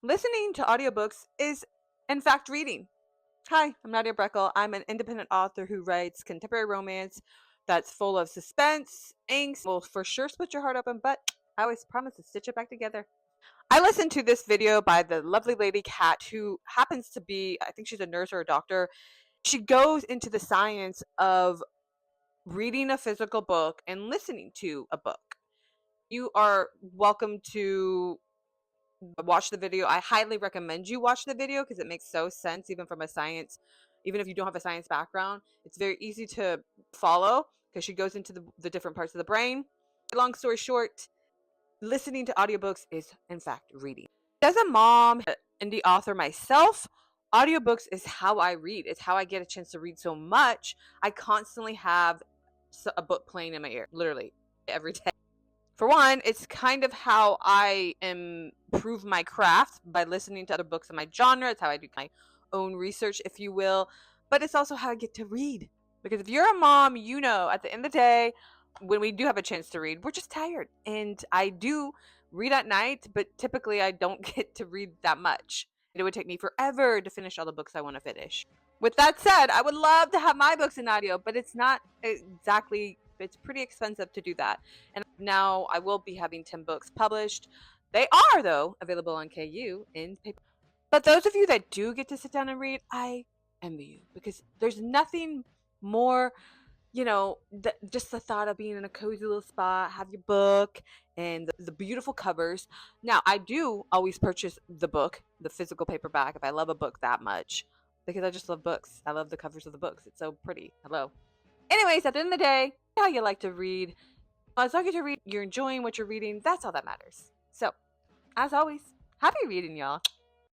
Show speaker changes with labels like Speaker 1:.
Speaker 1: Listening to audiobooks is, in fact, reading. Hi, I'm Nadia Breckle. I'm an independent author who writes contemporary romance that's full of suspense, angst, will for sure split your heart open, but I always promise to stitch it back together. I listened to this video by the lovely lady Kat, who happens to be, I think she's a nurse or a doctor. She goes into the science of reading a physical book and listening to a book. You are welcome to watch the video. I highly recommend you watch the video because it makes so sense, even from a science, even if you don't have a science background. It's very easy to follow because she goes into the different parts of the brain. Long story short, listening to audiobooks is, in fact, reading. As a mom, indie author myself, audiobooks is how I read. It's how I get a chance to read so much. I constantly have a book playing in my ear, literally every day. For one, it's kind of how I improve my craft by listening to other books in my genre. It's how I do my own research, if you will. But it's also how I get to read. Because if you're a mom, you know, at the end of the day, when we do have a chance to read, we're just tired. And I do read at night, but typically I don't get to read that much. It would take me forever to finish all the books I want to finish. With that said, I would love to have my books in audio, but it's not exactly, it's pretty expensive to do that. And now I will be having 10 books published. They are, though, available on KU in paper. But those of you that do get to sit down and read, I envy you because there's nothing more, just the thought of being in a cozy little spot, have your book and the beautiful covers. Now, I do always purchase the book, the physical paperback, if I love a book that much because I just love books. I love the covers of the books. It's so pretty. Hello. Anyways, at the end of the day, how you like to read. As long as you're enjoying what you're reading, that's all that matters. So, as always, happy reading, y'all.